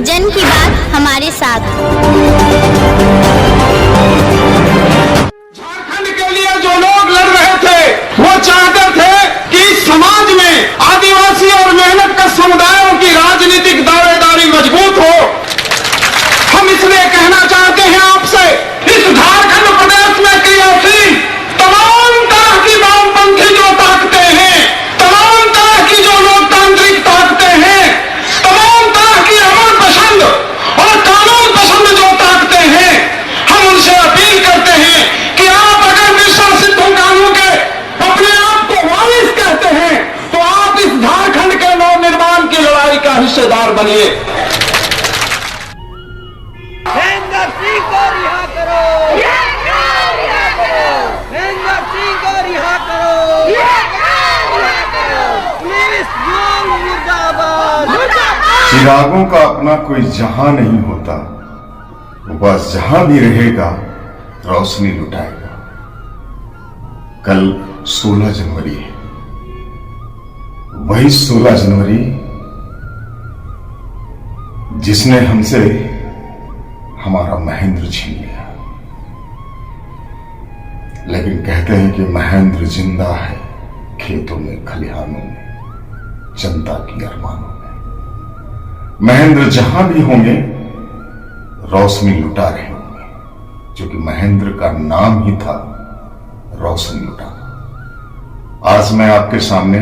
जन की बात हमारे साथ। झारखंड के लिए जो लोग लड़ रहे थे वो चाहते थे कि समाज में आदिवासी और मेहनत का समुदायों की राजनीतिक दावेदारी मजबूत हो। हम इसलिए कहना चाहते हैं आपसे, इस झारखंड प्रदेश में क्रियाशील तमाम तरह की वामपंथी जो ताकतें हैं, तमाम तरह की जो लोकतांत्रिक ताकतें हैं, तमाम तरह की अमन पसंद और कानून पसंद जो ताकतें हैं, हम उनसे अपील करते हैं कि आप अगर विश्वासित कानून के अपने आप को वारिस कहते हैं तो आप इस झारखंड के नवनिर्माण की लड़ाई का हिस्सेदार बनिए। महेंद्र सिंह को रिहा करो, महेंद्र सिंह को रिहा करो, पुलिस मुर्दाबाद। चिरागों का अपना कोई जहां नहीं होता, वो बस जहां भी रहेगा रोशनी लुटाएगा। कल 16 जनवरी है, वही 16 जनवरी जिसने हमसे हमारा महेंद्र छीन लिया। लेकिन कहते हैं कि महेंद्र जिंदा है, खेतों में, खलिहानों में, जनता की अरमानों में। महेंद्र जहां भी होंगे रोशनी लुटा रहे होंगे, क्योंकि महेंद्र का नाम ही था रोशनी लुटाना। आज मैं आपके सामने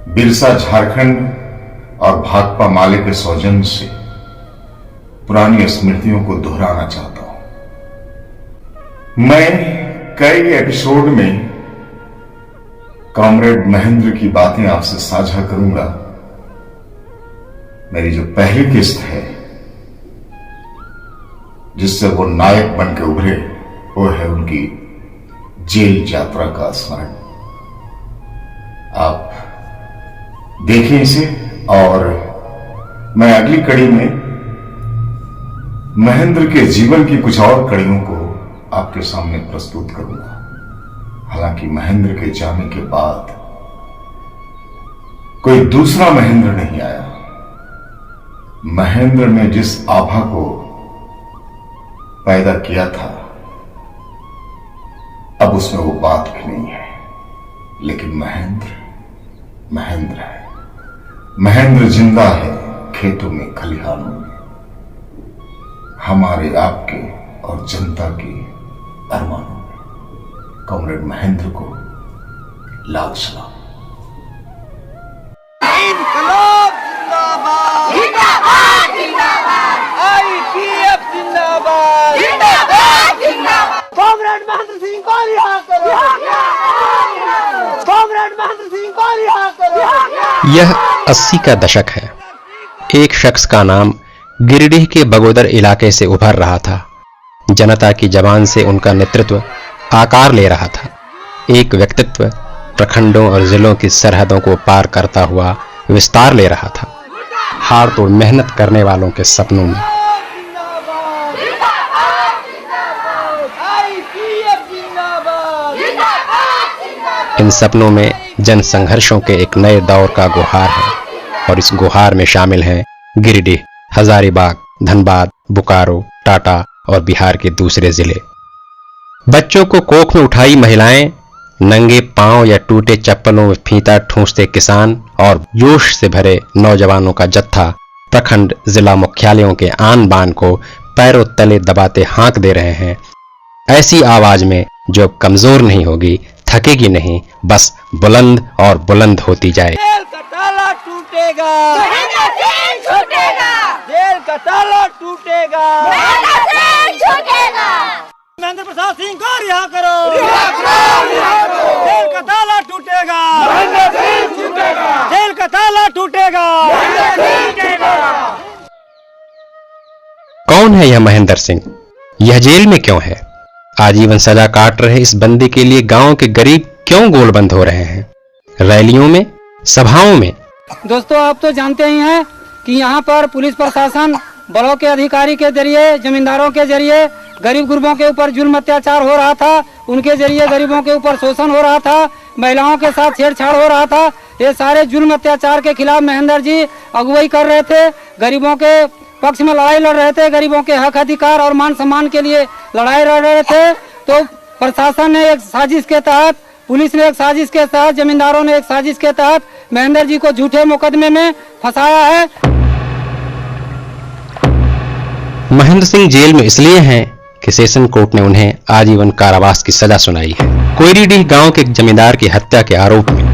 बिरसा झारखंड और भाकपा माले के सौजन्य से पुरानी स्मृतियों को दोहराना चाहता हूं। मैं कई एपिसोड में कॉमरेड महेंद्र की बातें आपसे साझा करूंगा। मेरी जो पहली किस्त है जिससे वो नायक बन के उभरे, वो है उनकी जेल यात्रा का स्मरण। आप देखें इसे, और मैं अगली कड़ी में महेंद्र के जीवन की कुछ और कड़ियों को आपके सामने प्रस्तुत करूंगा। हालांकि महेंद्र के जाने के बाद कोई दूसरा महेंद्र नहीं आया। महेंद्र ने जिस आभा को पैदा किया था, अब उसमें वो बात भी नहीं है। लेकिन महेंद्र महेंद्र है। महेंद्र जिंदा है, खेतों में, खलिहानों में, हमारे, आपके और जनता की अरमानों में। कॉमरेड महेंद्र को लाल सलाम। इनकलाब जिंदाबाद, जिंदाबाद, जिंदाबाद, आईपीएफ जिंदाबाद, जिंदाबाद, जिंदाबाद। कॉमरेड महेंद्र सिंह को रिहा करो, कॉमरेड महेंद्र सिंह को रिहा करो। यह 80 का दशक है। एक शख्स का नाम गिरिडीह के बगोदर इलाके से उभर रहा था। जनता की जबान से उनका नेतृत्व आकार ले रहा था। एक व्यक्तित्व प्रखंडों और जिलों की सरहदों को पार करता हुआ विस्तार ले रहा था, हाड़ तोड़ मेहनत करने वालों के सपनों में। इन सपनों में जन संघर्षों के एक नए दौर का गुहार है, और इस गुहार में शामिल हैं गिरिडीह, हजारीबाग, धनबाद, बोकारो, टाटा और बिहार के दूसरे जिले। बच्चों को कोख में उठाई महिलाएं, नंगे पांव या टूटे चप्पलों में फीता ठूंसते किसान और जोश से भरे नौजवानों का जत्था प्रखंड जिला मुख्यालयों के आन बान को पैरों तले दबाते हाँक दे रहे हैं, ऐसी आवाज में जो कमजोर नहीं होगी, थकेगी नहीं, बस बुलंद और बुलंद होती जाए। जेल का ताला टूटेगा, जेल का ताला टूटेगा, महेंद्र प्रसाद सिंह को रिहा करो, जेल का ताला टूटेगा, जेल का ताला टूटेगा। कौन है यह महेंद्र सिंह? यह जेल में क्यों है? आजीवन सजा काट रहे इस बंदी के लिए गांव के गरीब क्यों गोलबंद हो रहे हैं? रैलियों में, सभाओं में। दोस्तों, आप तो जानते ही हैं कि यहाँ पर पुलिस प्रशासन, ब्लॉक के अधिकारी के जरिए, जमींदारों के जरिए गरीब गुरबों के ऊपर जुल्म अत्याचार हो रहा था। उनके जरिए गरीबों के ऊपर शोषण हो रहा था, महिलाओं के साथ छेड़छाड़ हो रहा था। ये सारे जुल्म अत्याचार के खिलाफ महेंद्र जी अगुवाई कर रहे थे, गरीबों के पक्ष में लड़ाई लड़ रहे थे, गरीबों के हक अधिकार और मान सम्मान के लिए लड़ाई लड़ रहे थे। तो प्रशासन ने एक साजिश के तहत, पुलिस ने एक साजिश के तहत, जमींदारों ने एक साजिश के तहत महेंद्र जी को झूठे मुकदमे में फंसाया है। महेंद्र सिंह जेल में इसलिए हैं कि सेशन कोर्ट ने उन्हें आजीवन कारावास की सजा सुनाई है। कोयरीडीह गांव के एक जमींदार की हत्या के आरोप में।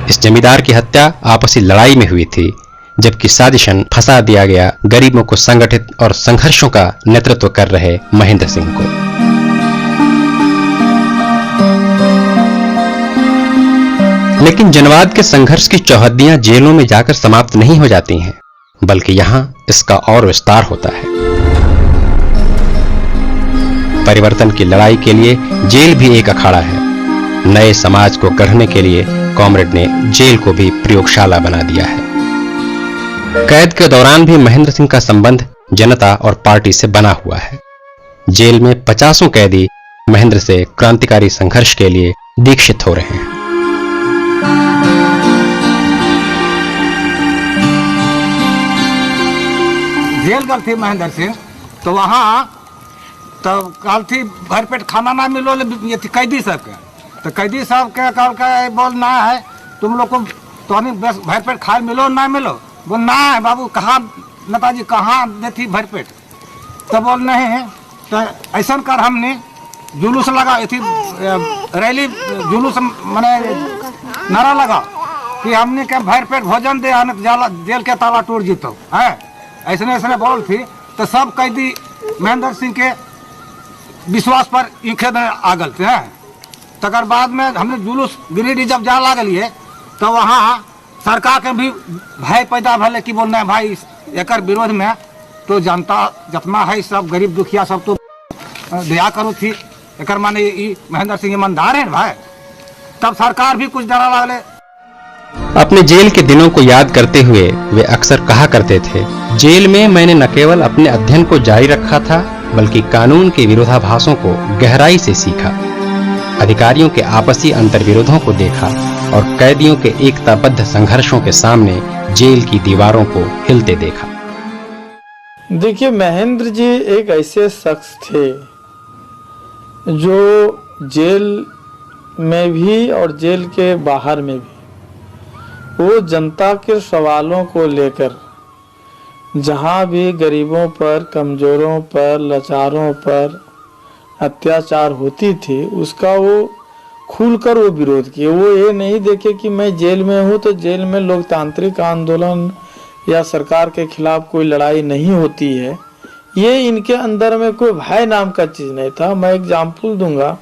इस जमींदार की हत्या आपसी लड़ाई में हुई थी, जबकि साजिशन फंसा दिया गया गरीबों को संगठित और संघर्षों का नेतृत्व कर रहे महेंद्र सिंह को। लेकिन जनवाद के संघर्ष की चौहद्दियां जेलों में जाकर समाप्त नहीं हो जाती हैं, बल्कि यहां इसका और विस्तार होता है। परिवर्तन की लड़ाई के लिए जेल भी एक अखाड़ा है। नए समाज को गढ़ने के लिए कॉमरेड ने जेल को भी प्रयोगशाला बना दिया है। कैद के दौरान भी महेंद्र सिंह का संबंध जनता और पार्टी से बना हुआ है। जेल में 50 कैदी महेंद्र से क्रांतिकारी संघर्ष के लिए दीक्षित हो रहे हैं। जेल गल थी महेंद्र सिंह, तो वहाँ तो कल थी भरपेट खाना ना मिलो ये थी कैदी सबके, तो कैदी साहब के कल के बोल ना है तुम लोग को तो भरपेट खाए मिलो ना मिलो, बोल ना है बाबू कहाँ नेताजी कहाँ देती भरपेट, तो बोल नहीं है। तो ऐसा कर हमने जुलूस लगा थी, रैली जुलूस मैंने नारा लगा कि हमने के भरपेट भोजन दे जेल के ताला टूट जीतो है, ऐसने ऐसने बोल थी। तो सब कैदी महेंद्र सिंह के विश्वास पर ईखे आ गल थे। तकर बाद में हमने जुलूस गिरिडीह जब जा लागलिए तो वहाँ सरकार के भी भय पैदा भले कि बोलना है भाई एक विरोध में तो जनता जितना है सब गरीब दुखिया सब तो दया करो थी, एक माने महेंद्र सिंह ईमानदार है भाई, तब सरकार भी कुछ डरा लागले। अपने जेल के दिनों को याद करते हुए वे अक्सर कहा करते थे, जेल में मैंने न केवल अपने अध्ययन को जारी रखा था, बल्कि कानून के विरोधाभासों को गहराई से सीखा, अधिकारियों के आपसी अंतर्विरोधों को देखा और कैदियों के एकताबद्ध संघर्षों के सामने जेल की दीवारों को हिलते देखा। देखिए, महेंद्र जी एक ऐसे शख्स थे जो जेल में भी और जेल के बाहर में भी वो जनता के सवालों को लेकर जहाँ भी गरीबों पर, कमजोरों पर, लाचारों पर अत्याचार होती थी उसका वो खुलकर वो विरोध किए। वो ये नहीं देखे कि मैं जेल में हूँ तो जेल में लोकतांत्रिक आंदोलन या सरकार के खिलाफ कोई लड़ाई नहीं होती है, ये इनके अंदर में कोई भय नाम का चीज़ नहीं था। मैं एग्जाम्पल दूंगा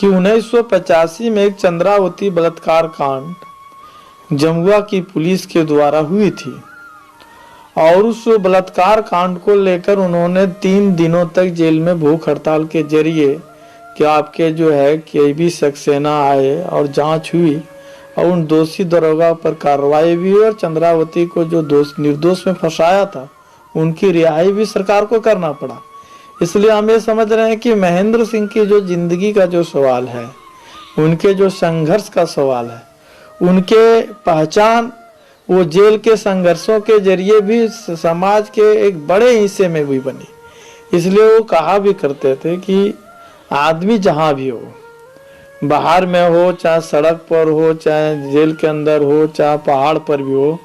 कि 1985 में एक चंद्रावती बलात्कार कांड जमुआ की पुलिस के द्वारा हुई थी और उस बलात्कार कांड को लेकर उन्होंने 3 दिनों तक जेल में भूख हड़ताल के जरिए कि आपके जो है केबी सक्सेना आए और जांच हुई और उन दोषी दरोगा पर कार्रवाई भी हुई और चंद्रावती को जो निर्दोष में फंसाया था उनकी रिहाई भी सरकार को करना पड़ा। इसलिए हम ये समझ रहे हैं कि महेंद्र सिंह की जो जिंदगी का जो सवाल है, उनके जो संघर्ष का सवाल है, उनके पहचान वो जेल के संघर्षों के जरिए भी समाज के एक बड़े हिस्से में भी बनी। इसलिए वो कहा भी करते थे कि आदमी जहाँ भी हो, बाहर में हो, चाहे सड़क पर हो, चाहे जेल के अंदर हो, चाहे पहाड़ पर भी हो,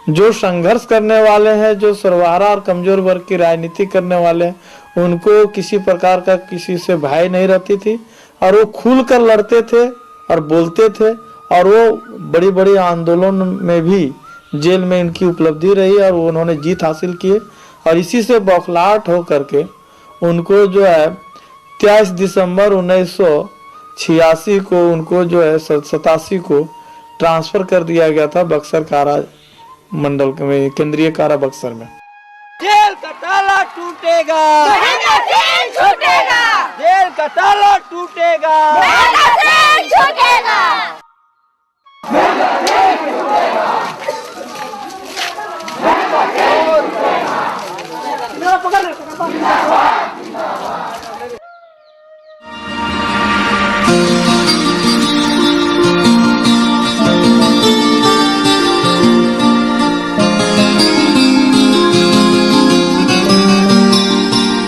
जो संघर्ष करने वाले हैं, जो सर्वहारा और कमजोर वर्ग की राजनीति करने वाले हैं, उनको किसी प्रकार का किसी से भय नहीं रहती थी और वो खुल कर लड़ते थे और बोलते थे और वो बड़ी बड़ी आंदोलन में भी जेल में इनकी उपलब्धि रही और उन्होंने जीत हासिल किए। और इसी से बौखलाहट हो करके उनको जो है 23 दिसंबर 1986 को उनको जो है 87 को ट्रांसफर कर दिया गया था बक्सर कारा मंडल में, केंद्रीय कारा बक्सर में। जेल का ताला टूटेगा, जेल का ताला टूटेगा, छूटेगा।